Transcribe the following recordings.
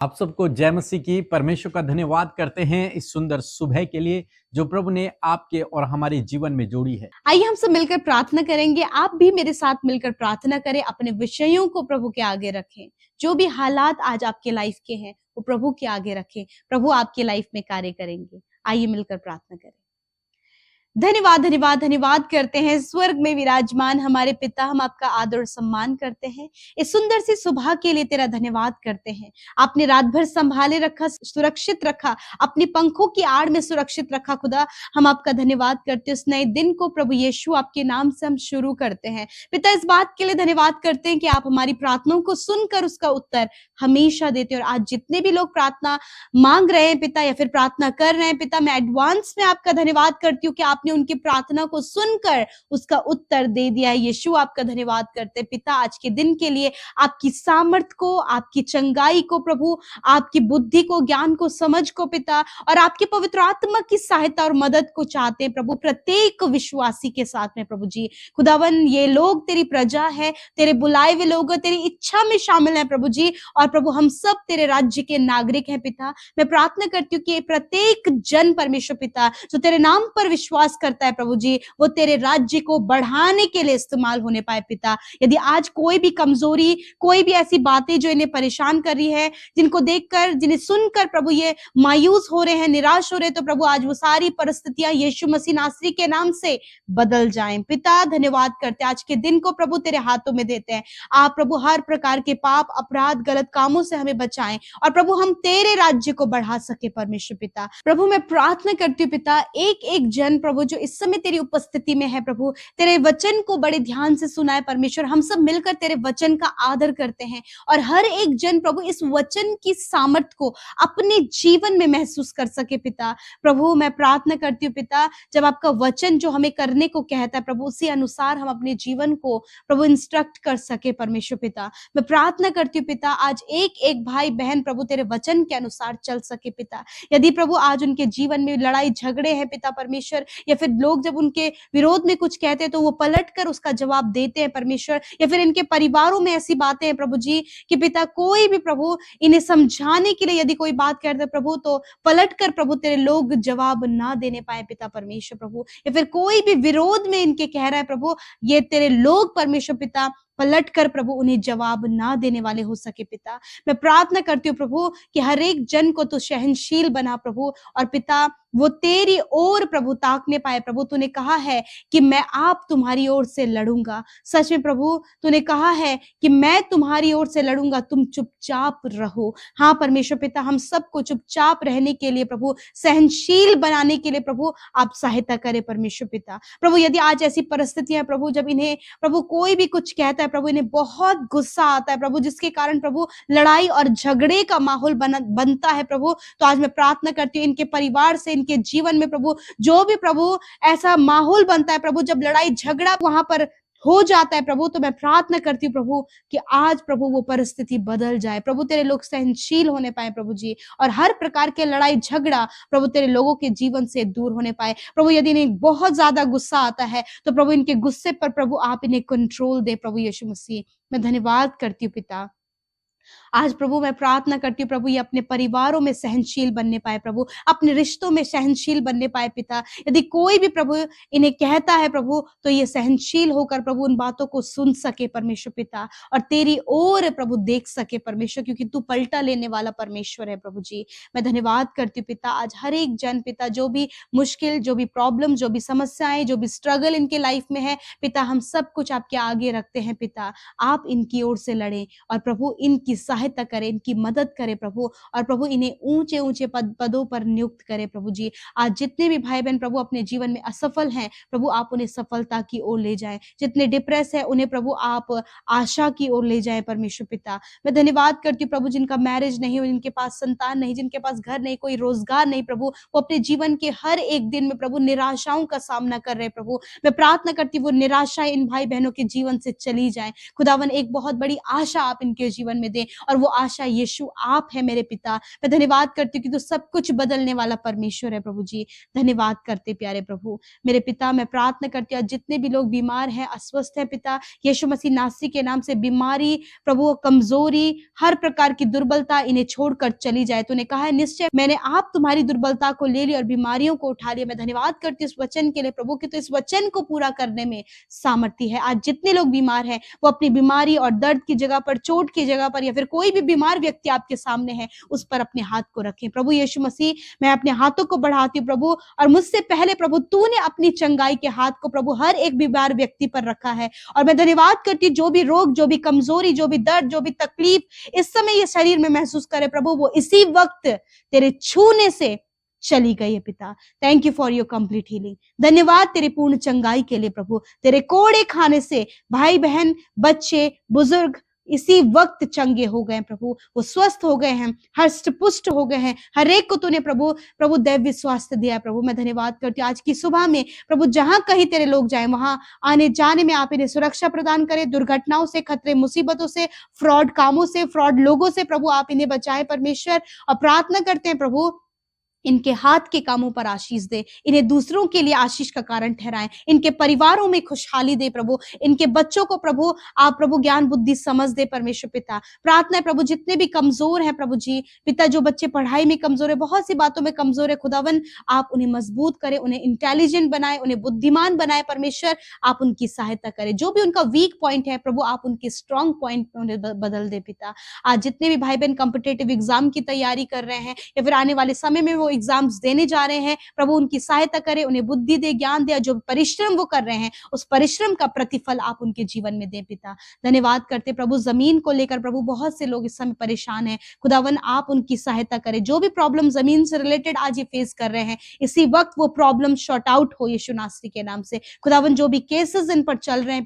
आप सबको जय मसीह की। परमेश्वर का धन्यवाद करते हैं इस सुंदर सुबह के लिए जो प्रभु ने आपके और हमारे जीवन में जोड़ी है। आइए हम सब मिलकर प्रार्थना करेंगे। आप भी मेरे साथ मिलकर प्रार्थना करें, अपने विषयों को प्रभु के आगे रखें। जो भी हालात आज आपके लाइफ के हैं वो प्रभु के आगे रखें। प्रभु आपके लाइफ में कार्य करेंगे। आइए मिलकर प्रार्थना करें। धन्यवाद धन्यवाद धन्यवाद करते हैं स्वर्ग में विराजमान हमारे पिता, हम आपका आदर और सम्मान करते हैं। इस सुंदर सी सुबह के लिए तेरा धन्यवाद करते हैं। आपने रात भर संभाले रखा, सुरक्षित रखा, अपनी पंखों की आड़ में सुरक्षित रखा। खुदा हम आपका धन्यवाद करते हैं। उस नए दिन को प्रभु यीशु आपके नाम से हम शुरू करते हैं। पिता, इस बात के लिए धन्यवाद करते हैं कि आप हमारी प्रार्थनाओं को सुनकर उसका उत्तर हमेशा देते हैं। और आज जितने भी लोग प्रार्थना मांग रहे हैं पिता, या फिर प्रार्थना कर रहे हैं पिता, मैं एडवांस में आपका धन्यवाद करती हूँ कि आपने उनकी प्रार्थना को सुनकर उसका उत्तर दे दिया है। यीशु आपका धन्यवाद करते हैं पिता, आज के दिन के लिए आपकी सामर्थ को, आपकी चंगाई को प्रभु, आपकी बुद्धि को, ज्ञान को, समझ को पिता, और आपकी पवित्र आत्मा की सहायता और मदद को चाहते हैं प्रभु प्रत्येक विश्वासी के साथ में। प्रभु जी खुदावन, ये लोग तेरी प्रजा है, तेरे बुलाए हुए लोग तेरी इच्छा में शामिल है प्रभु जी, और प्रभु हम सब तेरे राज्य के नागरिक हैं पिता। मैं प्रार्थना करती हूँ कि प्रत्येक जन परमेश्वर पिता जो तेरे नाम पर विश्वास करता है प्रभु जी, वो तेरे राज्य को बढ़ाने के लिए इस्तेमाल होने पाए पिता। यदि आज कोई भी कमजोरी, कोई भी ऐसी बातें जो इन्हें परेशान कर रही है, जिनको देखकर, जिन्हें सुनकर प्रभु ये मायूस हो रहे हैं, निराश हो रहे हैं, तो प्रभु आज वो सारी परिस्थितियां यीशु मसीह नासरी के नाम से बदल जाएं पिता। धन्यवाद करते हैं, आज के दिन को प्रभु तेरे हाथों में देते हैं। आप प्रभु हर प्रकार के पाप, अपराध, गलत कामों से हमें बचाएं, और प्रभु हम तेरे राज्य को बढ़ा सके परमेश्वर पिता। प्रभु मैं प्रार्थना करती हूँ पिता, एक एक जन प्रभु जो इस समय तेरी उपस्थिति में है प्रभु, तेरे वचन को बड़े ध्यान से सुना है परमेश्वर। हम सब मिलकर तेरे वचन का आदर करते हैं, और हर एक जन प्रभु इस वचन की सामर्थ को अपने जीवन में महसूस कर सके पिता। प्रभु मैं प्रार्थना करती हूँ पिता, जब आपका वचन जो हमें करने को कहता है प्रभु, उसी अनुसार हम अपने जीवन को प्रभु इंस्ट्रक्ट कर सके परमेश्वर पिता। मैं प्रार्थना करती हूँ पिता, आज एक एक भाई बहन प्रभु तेरे वचन के अनुसार चल सके पिता। यदि प्रभु आज उनके जीवन में लड़ाई झगड़े हैं पिता परमेश्वर, या फिर लोग जब उनके विरोध में कुछ कहते हैं तो वो पलट कर उसका जवाब देते हैं परमेश्वर, या फिर इनके परिवारों में ऐसी बातें हैं प्रभु जी कि पिता कोई भी प्रभु इन्हें समझाने के लिए यदि कोई बात करते प्रभु, तो पलट कर प्रभु तेरे लोग जवाब ना देने पाए पिता परमेश्वर प्रभु, या फिर कोई भी विरोध में इनके कह रहा है प्रभु, ये तेरे लोग परमेश्वर पिता पलट कर प्रभु उन्हें जवाब ना देने वाले हो सके पिता। मैं प्रार्थना करती हूँ प्रभु कि हर एक जन को तो सहनशील बना प्रभु, और पिता वो तेरी ओर प्रभु ताकने पाए प्रभु। तूने कहा है कि मैं आप तुम्हारी ओर से लड़ूंगा। सच में प्रभु तूने कहा है कि मैं तुम्हारी ओर से लड़ूंगा, तुम चुपचाप रहो। हाँ परमेश्वर पिता, हम सबको चुपचाप रहने के लिए प्रभु, सहनशील बनाने के लिए प्रभु आप सहायता करें परमेश्वर पिता। प्रभु यदि आज ऐसी परिस्थितियां प्रभु, जब इन्हें प्रभु कोई भी कुछ कहता है प्रभु, इन्हें बहुत गुस्सा आता है प्रभु, जिसके कारण प्रभु लड़ाई और झगड़े का माहौल बनता है प्रभु, तो आज मैं प्रार्थना करती हूँ इनके परिवार से, इनके जीवन में प्रभु जो भी प्रभु ऐसा माहौल बनता है प्रभु, जब लड़ाई झगड़ा वहां पर हो जाता है प्रभु, तो मैं प्रार्थना करती हूँ प्रभु कि आज प्रभु वो परिस्थिति बदल जाए प्रभु, तेरे लोग सहनशील होने पाए प्रभु जी, और हर प्रकार के लड़ाई झगड़ा प्रभु तेरे लोगों के जीवन से दूर होने पाए प्रभु। यदि इन्हें बहुत ज्यादा गुस्सा आता है तो प्रभु इनके गुस्से पर प्रभु आप इन्हें कंट्रोल दे प्रभु यीशु मसीह। मैं धन्यवाद करती हूँ पिता। आज प्रभु मैं प्रार्थना करती हूँ प्रभु, ये अपने परिवारों में सहनशील बनने पाए प्रभु, अपने रिश्तों में सहनशील बनने पाए पिता। यदि कोई भी प्रभु इन्हें कहता है प्रभु, तो ये सहनशील होकर प्रभु उन बातों को सुन सके परमेश्वर पिता, और तेरी ओर प्रभु देख सके परमेश्वर, क्योंकि तू पलटा लेने वाला परमेश्वर है प्रभु जी। मैं धन्यवाद करती हूँ पिता, आज हर एक जन पिता जो भी मुश्किल, जो भी प्रॉब्लम, जो भी समस्याएं, जो भी स्ट्रगल इनके लाइफ में है पिता, हम सब कुछ आपके आगे रखते हैं पिता। आप इनकी ओर से लड़ें, और प्रभु इनकी सहायता करे, इनकी मदद करे प्रभु, और प्रभु इन्हें ऊंचे ऊंचे पदों पर नियुक्त करे प्रभु जी। आज जितने भी भाई बहन प्रभु अपने जीवन में असफल हैं प्रभु, आप उन्हें सफलता की ओर ले जाएं। जितने डिप्रेस है उन्हें प्रभु आप आशा की ओर ले जाएं परमेश्वर पिता। मैं धन्यवाद करती हूँ प्रभु, जिनका मैरिज नहीं हो, जिनके पास संतान नहीं, जिनके पास घर नहीं, कोई रोजगार नहीं प्रभु, वो अपने जीवन के हर एक दिन में प्रभु निराशाओं का सामना कर रहे प्रभु। मैं प्रार्थना करती हूँ वो निराशा इन भाई बहनों के जीवन से चली जाए खुदावन, एक बहुत बड़ी आशा आप इनके जीवन में दे दें, और वो आशा यीशु आप है मेरे पिता। मैं धन्यवाद करती हूँ कि तू सब कुछ बदलने वाला परमेश्वर है प्रभु जी। धन्यवाद करते प्यारे प्रभु मेरे पिता। मैं प्रार्थना करती हूँ जितने भी लोग बीमार हैं, अस्वस्थ हैं पिता, यीशु मसीह नासरी के नाम से बीमारी प्रभु, कमजोरी, हर प्रकार की दुर्बलता इन्हें छोड़कर चली जाए। तूने कहा है निश्चय मैंने आप तुम्हारी दुर्बलता को ले ली और बीमारियों को उठा लिया। मैं धन्यवाद करती हूँ इस वचन के लिए प्रभु कि तो इस वचन को पूरा करने में सामर्थ्य है। आज जितने लोग बीमार हैं वो अपनी बीमारी और दर्द की जगह पर, चोट की जगह पर, या फिर कोई भी बीमार व्यक्ति आपके सामने है उस पर अपने हाथ को रखें प्रभु यीशु मसीह। मैं अपने हाथों को बढ़ाती हूँ प्रभु, और मुझसे पहले प्रभु तूने अपनी चंगाई के हाथ को प्रभु हर एक बीमार व्यक्ति पर रखा है। और मैं धन्यवाद करती हूँ जो भी रोग, जो भी कमजोरी, जो भी दर्द, जो भी तकलीफ इस समय ये शरीर में महसूस करे प्रभु, वो इसी वक्त तेरे छूने से चली गई है पिता। Thank you for your complete healing. धन्यवाद तेरी पूर्ण चंगाई के लिए प्रभु। तेरे कोड़े खाने से भाई बहन, बच्चे, बुजुर्ग इसी वक्त चंगे हो गए प्रभु, वो स्वस्थ हो गए हैं, हष्ट पुष्ट हो गए हैं। हर एक को तूने प्रभु दैव्य स्वास्थ्य दिया है प्रभु। मैं धन्यवाद करती हूँ आज की सुबह में प्रभु जहां कहीं तेरे लोग जाए वहां आने जाने में आप इन्हें सुरक्षा प्रदान करें, दुर्घटनाओं से, खतरे, मुसीबतों से, फ्रॉड कामों से, फ्रॉड लोगों से प्रभु आप इन्हें बचाएं परमेश्वर। और प्रार्थना करते हैं प्रभु इनके हाथ के कामों पर आशीष दे, इन्हें दूसरों के लिए आशीष का कारण ठहराएं, इनके परिवारों में खुशहाली दे प्रभु, इनके बच्चों को प्रभु आप प्रभु ज्ञान बुद्धि समझ दे परमेश्वर पिता। प्रार्थना है प्रभु जितने भी कमजोर हैं प्रभु जी पिता, जो बच्चे पढ़ाई में कमजोर है, बहुत सी बातों में कमजोर है, खुदावन आप उन्हें मजबूत करें, उन्हें इंटेलिजेंट बनाए, उन्हें बुद्धिमान बनाए परमेश्वर। आप उनकी सहायता करें, जो भी उनका वीक पॉइंट है प्रभु आप उनके स्ट्रॉन्ग पॉइंट में उन्हें बदल दे पिता। आज जितने भी भाई बहन कॉम्पिटेटिव एग्जाम की तैयारी कर रहे हैं या फिर आने वाले समय में वो एग्जाम्स देने जा रहे हैं प्रभु, उनकी सहायता करे, उन्हें बुद्धि दे, ज्ञान दे, जो परिश्रम वो कर रहे हैं उस परिश्रम का प्रतिफल आप उनके जीवन में दे पिता। धन्यवाद करते प्रभु जमीन को लेकर प्रभु बहुत से लोग इस समय परेशान हैं, खुदावन आप उनकी सहायता करें। जो भी प्रॉब्लम जमीन से रिलेटेड आज ये फेस कर रहे हैं इसी वक्त वो प्रॉब्लम शॉर्ट आउट हो यीशु नासरी के नाम से। खुदावन जो भी केसेस इन पर चल रहे हैं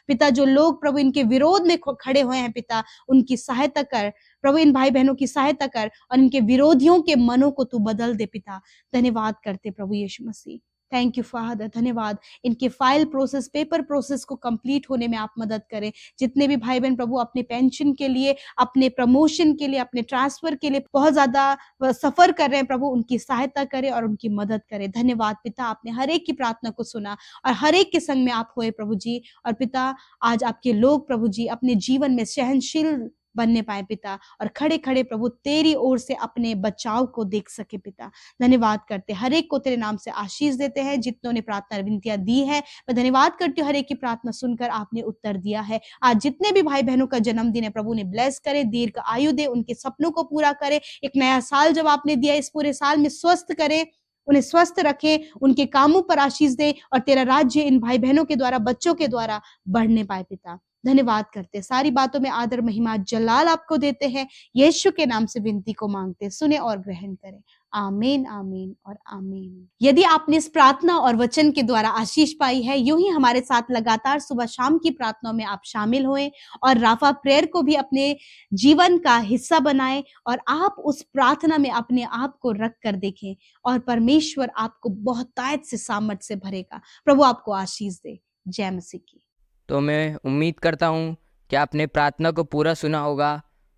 पिता, जो लोग प्रभु इनके विरोध में खड़े हुए हैं पिता, उनकी सहायता कर प्रभु, इन भाई बहनों की सहायता कर और इनके विरोधियों के मनों को तू बदल दे पिता। धन्यवाद करते प्रभु यीशु मसीह। थैंक यू फादर, धन्यवाद। इनके फाइल प्रोसेस, पेपर प्रोसेस को कंप्लीट होने में आप मदद करें। जितने भी भाई बहन प्रभु अपने पेंशन के लिए, अपने प्रमोशन के लिए, अपने ट्रांसफर के लिए बहुत ज्यादा सफर कर रहे हैं प्रभु, उनकी सहायता करें और उनकी मदद करें। धन्यवाद पिता, आपने हर एक की प्रार्थना को सुना और हर एक के संग में आप हुए प्रभु जी। और पिता आज आपके लोग प्रभु जी अपने जीवन में सहनशील बनने पाए पिता, और खड़े खड़े प्रभु तेरी ओर से अपने बचाव को देख सके पिता। धन्यवाद करते, हर एक को तेरे नाम से आशीष देते हैं। जितनों ने प्रार्थना विनतियां दी है मैं धन्यवाद करती हूँ, हर एक की प्रार्थना सुनकर आपने उत्तर दिया है। आज जितने भी भाई बहनों का जन्मदिन है प्रभु ने ब्लेस करे, दीर्घ आयु दे, उनके सपनों को पूरा करे। एक नया साल जब आपने दिया इस पूरे साल में स्वस्थ करे, उन्हें स्वस्थ रखे, उनके कामों पर आशीष दे और तेरा राज्य इन भाई बहनों के द्वारा, बच्चों के द्वारा बढ़ने पाए पिता। धन्यवाद करते, सारी बातों में आदर महिमा जलाल आपको देते हैं। यीशु के नाम से विनती को मांगते, सुने और ग्रहण करें। आमीन, आमीन और आमीन। यदि आपने इस प्रार्थना और वचन के द्वारा आशीष पाई है, यूं ही हमारे साथ लगातार सुबह शाम की प्रार्थनाओं में आप शामिल होएं और राफा प्रेयर को भी अपने जीवन का हिस्सा बनाएं और आप उस प्रार्थना में अपने आप को रख कर देखें और परमेश्वर आपको बहुतायत से सामर्थ से भरेगा। प्रभु आपको आशीष दे। जय मसीह की। तो मैं उम्मीद करता हूँ कि आपने प्रार्थना को पूरा सुना होगा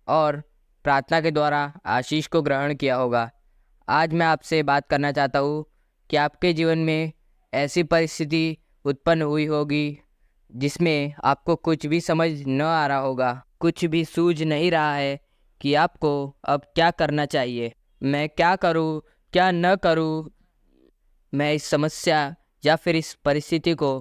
और प्रार्थना के द्वारा आशीष को ग्रहण किया होगा। आज मैं आपसे बात करना चाहता हूँ कि आपके जीवन में ऐसी परिस्थिति उत्पन्न हुई होगी जिसमें आपको कुछ भी समझ न आ रहा होगा, कुछ भी सूझ नहीं रहा है कि आपको अब क्या करना चाहिए। मैं क्या करूँ, क्या न करूँ, मैं इस समस्या या फिर इस परिस्थिति को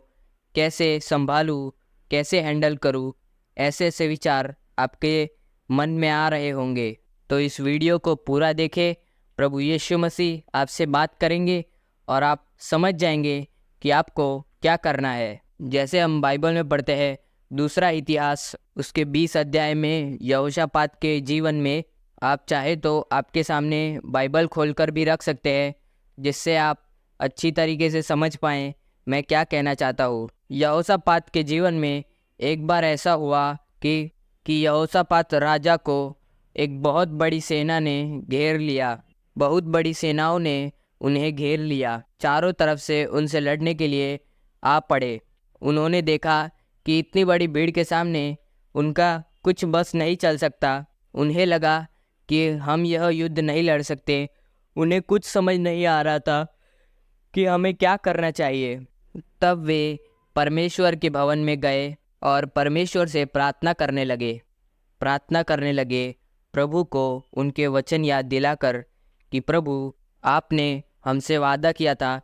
कैसे संभालूं, कैसे हैंडल करूं, ऐसे ऐसे विचार आपके मन में आ रहे होंगे। तो इस वीडियो को पूरा देखें, प्रभु यीशु मसीह आपसे बात करेंगे और आप समझ जाएंगे कि आपको क्या करना है। जैसे हम बाइबल में पढ़ते हैं दूसरा इतिहास उसके 20 अध्याय में यहोशापात के जीवन में, आप चाहे तो आपके सामने बाइबल खोलकर भी रख सकते हैं जिससे आप अच्छी तरीके से समझ पाएँ मैं क्या कहना चाहता हूँ। यहोशापात के जीवन में एक बार ऐसा हुआ कि यहोशापात राजा को एक बहुत बड़ी सेना ने घेर लिया। बहुत बड़ी सेनाओं ने उन्हें घेर लिया, चारों तरफ से उनसे लड़ने के लिए आ पड़े। उन्होंने देखा कि इतनी बड़ी भीड़ के सामने उनका कुछ बस नहीं चल सकता, उन्हें लगा कि हम यह युद्ध नहीं लड़ सकते। उन्हें कुछ समझ नहीं आ रहा था कि हमें क्या करना चाहिए। तब वे परमेश्वर के भवन में गए और परमेश्वर से प्रार्थना करने लगे, प्रभु को उनके वचन याद दिलाकर कि प्रभु, आपने हमसे वादा किया था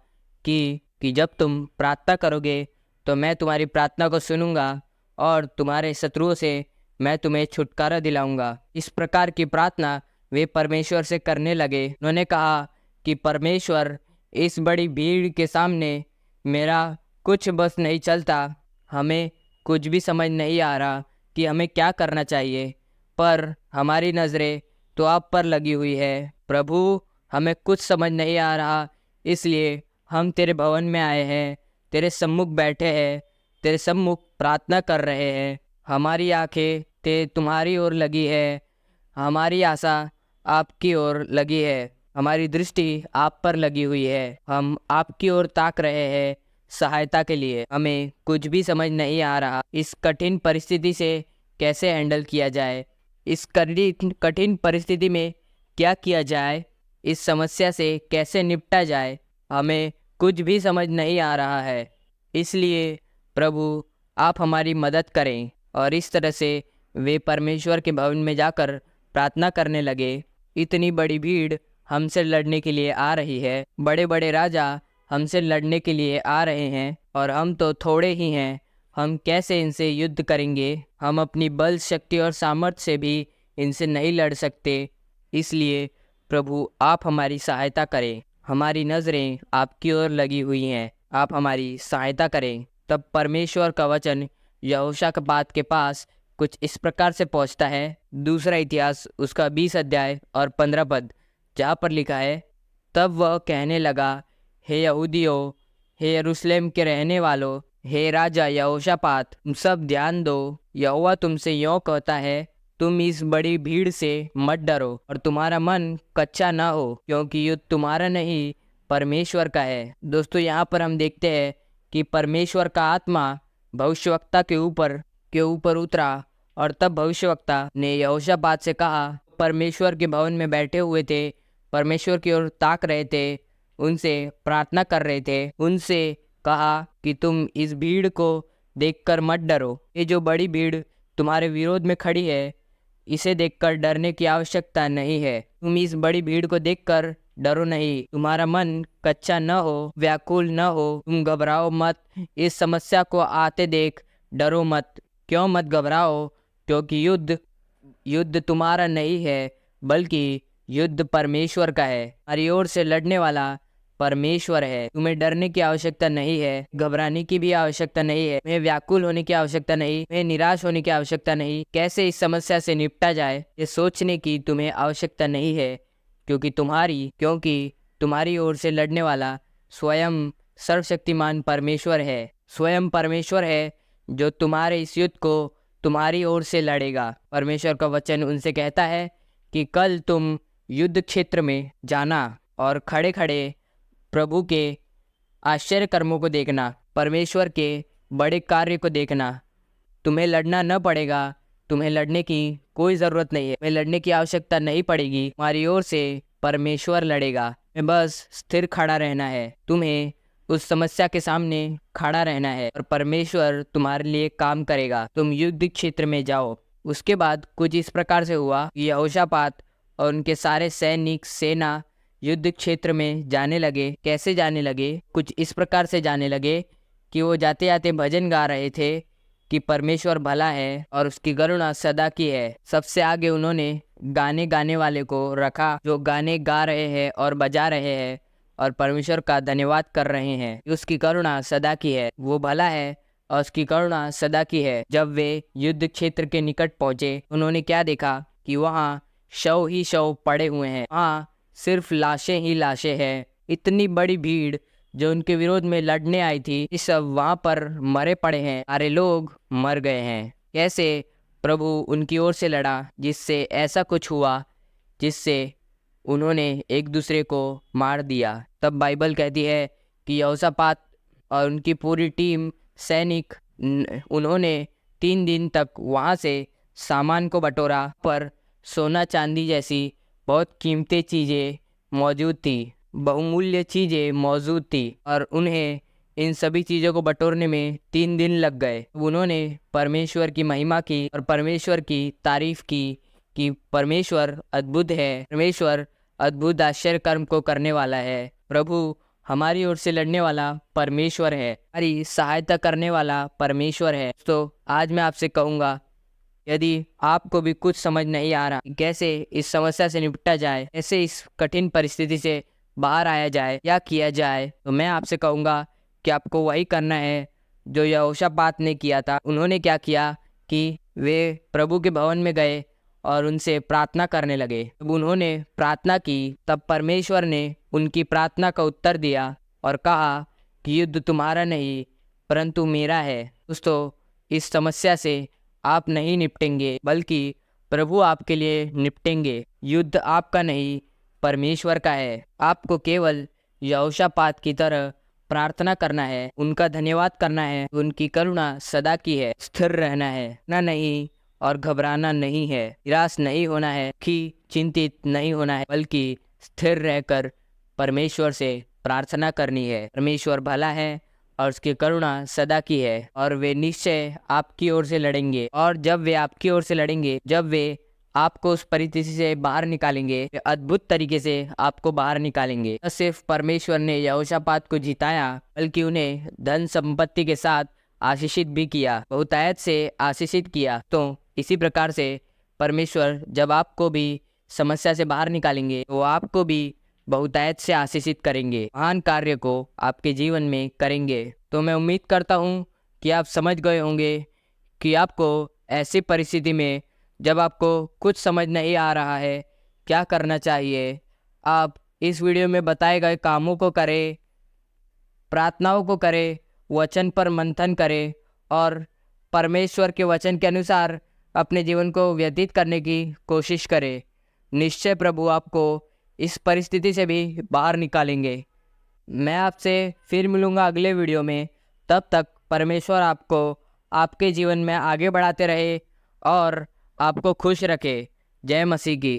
कि जब तुम प्रार्थना करोगे तो मैं तुम्हारी प्रार्थना को सुनूंगा और तुम्हारे शत्रुओं से मैं तुम्हें छुटकारा दिलाऊंगा। इस प्रकार की प्रार्थना वे परमेश्वर से करने लगे। उन्होंने कहा कि परमेश्वर, इस बड़ी भीड़ के सामने मेरा कुछ बस नहीं चलता, हमें कुछ भी समझ नहीं आ रहा कि हमें क्या करना चाहिए, पर हमारी नज़रें तो आप पर लगी हुई है। प्रभु, हमें कुछ समझ नहीं आ रहा, इसलिए हम तेरे भवन में आए हैं, तेरे सम्मुख बैठे हैं, तेरे सम्मुख प्रार्थना कर रहे हैं। हमारी आंखें तुम्हारी ओर लगी है, हमारी आशा आपकी ओर लगी है, हमारी दृष्टि आप पर लगी हुई है। हम आपकी ओर ताक रहे हैं सहायता के लिए। हमें कुछ भी समझ नहीं आ रहा इस कठिन परिस्थिति से कैसे हैंडल किया जाए, इस कठिन परिस्थिति में क्या किया जाए, इस समस्या से कैसे निपटा जाए, हमें कुछ भी समझ नहीं आ रहा है। इसलिए प्रभु, आप हमारी मदद करें। और इस तरह से वे परमेश्वर के भवन में जाकर प्रार्थना करने लगे। इतनी बड़ी भीड़ हमसे लड़ने के लिए आ रही है, बड़े बड़े राजा हमसे लड़ने के लिए आ रहे हैं और हम तो थोड़े ही हैं। हम कैसे इनसे युद्ध करेंगे? हम अपनी बल, शक्ति और सामर्थ्य से भी इनसे नहीं लड़ सकते। इसलिए प्रभु, आप हमारी सहायता करें। हमारी नज़रें आपकी ओर लगी हुई हैं, आप हमारी सहायता करें। तब परमेश्वर का वचन यहोशापात के पास कुछ इस प्रकार से पहुंचता है। दूसरा इतिहास उसका 20 अध्याय और 15 पद, जहाँ पर लिखा है, तब वह कहने लगा, हे यहूदियों, हे यरूशलेम के रहने वालों, हे राजा यहोशापात, तुम सब ध्यान दो। यहोवा तुमसे यों कहता है, तुम इस बड़ी भीड़ से मत डरो और तुम्हारा मन कच्चा ना हो, क्योंकि युद्ध तुम्हारा नहीं परमेश्वर का है। दोस्तों, यहाँ पर हम देखते हैं कि परमेश्वर का आत्मा भविष्यवक्ता के ऊपर उतरा और तब भविष्यवक्ता ने यहोशापात से कहा, परमेश्वर के भवन में बैठे हुए थे, परमेश्वर की ओर ताक रहे थे, उनसे प्रार्थना कर रहे थे, उनसे कहा कि तुम इस भीड़ को देखकर मत डरो। ये जो बड़ी भीड़ तुम्हारे विरोध में खड़ी है, इसे देखकर डरने की आवश्यकता नहीं है। तुम इस बड़ी भीड़ को देखकर डरो नहीं, तुम्हारा मन कच्चा न हो, व्याकुल न हो, तुम घबराओ मत। इस समस्या को आते देख डरो मत। क्यों मत घबराओ? क्योंकि युद्ध तुम्हारा नहीं है, बल्कि युद्ध परमेश्वर का है। हमारी ओर से लड़ने वाला परमेश्वर है। तुम्हें डरने की आवश्यकता नहीं है, घबराने की भी आवश्यकता नहीं है, तुम्हें व्याकुल होने की आवश्यकता नहीं, तुम्हें निराश होने की आवश्यकता नहीं। कैसे इस समस्या से निपटा जाए, ये सोचने की तुम्हें आवश्यकता नहीं है, क्योंकि तुम्हारी ओर से लड़ने वाला स्वयं सर्वशक्तिमान परमेश्वर है। स्वयं परमेश्वर है जो तुम्हारे इस युद्ध को तुम्हारी ओर से लड़ेगा। परमेश्वर का वचन उनसे कहता है कि कल तुम युद्ध क्षेत्र में जाना और खड़े खड़े प्रभु के आश्चर्य कर्मों को देखना, परमेश्वर के बड़े कार्य को देखना। तुम्हें लड़ना न पड़ेगा, तुम्हें लड़ने की कोई ज़रूरत नहीं है, तुम्हें लड़ने की आवश्यकता नहीं पड़ेगी। हमारी ओर से परमेश्वर लड़ेगा। तुम्हें बस स्थिर खड़ा रहना है, तुम्हें उस समस्या के सामने खड़ा रहना है और परमेश्वर तुम्हारे लिए काम करेगा। तुम युद्ध क्षेत्र में जाओ। उसके बाद कुछ इस प्रकार से हुआ कि यहोशापात और उनके सारे सेना युद्ध क्षेत्र में जाने लगे। कैसे जाने लगे? कुछ इस प्रकार से जाने लगे कि वो जाते जाते भजन गा रहे थे कि परमेश्वर भला है और उसकी करुणा सदा की है। सबसे आगे उन्होंने गाने वाले को रखा, जो गाने गा रहे हैं और बजा रहे हैं और परमेश्वर का धन्यवाद कर रहे हैं। उसकी करुणा सदा की है, वो भला है और उसकी करुणा सदा की है। जब वे युद्ध क्षेत्र के निकट पहुंचे, उन्होंने क्या देखा कि वहाँ शव ही शव पड़े हुए हैं, वहाँ सिर्फ लाशें ही लाशें हैं। इतनी बड़ी भीड़ जो उनके विरोध में लड़ने आई थी, ये सब वहाँ पर मरे पड़े हैं, सारे लोग मर गए हैं। कैसे प्रभु उनकी ओर से लड़ा, जिससे ऐसा कुछ हुआ जिससे उन्होंने एक दूसरे को मार दिया। तब बाइबल कहती है कि यहोशापात और उनकी पूरी टीम उन्होंने 3 दिन तक वहाँ से सामान को बटोरा, पर सोना चांदी जैसी बहुत कीमती चीज़ें मौजूद थी, बहुमूल्य चीज़ें मौजूद थी और उन्हें इन सभी चीज़ों को बटोरने में 3 दिन लग गए। उन्होंने परमेश्वर की महिमा की और परमेश्वर की तारीफ की कि परमेश्वर अद्भुत है, परमेश्वर अद्भुत आश्चर्य कर्म को करने वाला है। प्रभु हमारी ओर से लड़ने वाला परमेश्वर है, हमारी सहायता करने वाला परमेश्वर है। तो आज मैं आपसे कहूँगा, यदि आपको भी कुछ समझ नहीं आ रहा कैसे इस समस्या से निपटा जाए, कैसे इस कठिन परिस्थिति से बाहर आया जाए या किया जाए, तो मैं आपसे कहूँगा कि आपको वही करना है जो यहोशापात ने किया था। उन्होंने क्या किया कि वे प्रभु के भवन में गए और उनसे प्रार्थना करने लगे। जब उन्होंने प्रार्थना की तब परमेश्वर ने उनकी प्रार्थना का उत्तर दिया और कहा कि युद्ध तुम्हारा नहीं परंतु मेरा है। दोस्तों, इस समस्या से आप नहीं निपटेंगे बल्कि प्रभु आपके लिए निपटेंगे। युद्ध आपका नहीं परमेश्वर का है। आपको केवल यहोशापात की तरह प्रार्थना करना है, उनका धन्यवाद करना है, उनकी करुणा सदा की है, स्थिर रहना है, ना नहीं और घबराना नहीं है, निराश नहीं होना है, कि चिंतित नहीं होना है, बल्कि स्थिर रहकर परमेश्वर से प्रार्थना करनी है। परमेश्वर भला है और उसकी करुणा सदा की है और वे निश्चय आपकी ओर से लड़ेंगे। और जब वे आपकी ओर से लड़ेंगे, जब वे आपको उस परिस्थिति से बाहर निकालेंगे, वे अद्भुत तरीके से आपको बाहर निकालेंगे। न सिर्फ परमेश्वर ने यहोशापात को जिताया बल्कि उन्हें धन संपत्ति के साथ आशीषित भी किया, बहुतायत से आशीषित किया। तो इसी प्रकार से परमेश्वर जब आपको भी समस्या से बाहर निकालेंगे तो आपको भी बहुतायत से आशीषित करेंगे, महान कार्य को आपके जीवन में करेंगे। तो मैं उम्मीद करता हूँ कि आप समझ गए होंगे कि आपको ऐसी परिस्थिति में जब आपको कुछ समझ नहीं आ रहा है क्या करना चाहिए। आप इस वीडियो में बताए गए कामों को करें, प्रार्थनाओं को करें, वचन पर मंथन करें और परमेश्वर के वचन के अनुसार अपने जीवन को व्यतीत करने की कोशिश करें। निश्चय प्रभु आपको इस परिस्थिति से भी बाहर निकालेंगे। मैं आपसे फिर मिलूँगा अगले वीडियो में। तब तक परमेश्वर आपको आपके जीवन में आगे बढ़ाते रहे और आपको खुश रखे। जय मसीह की।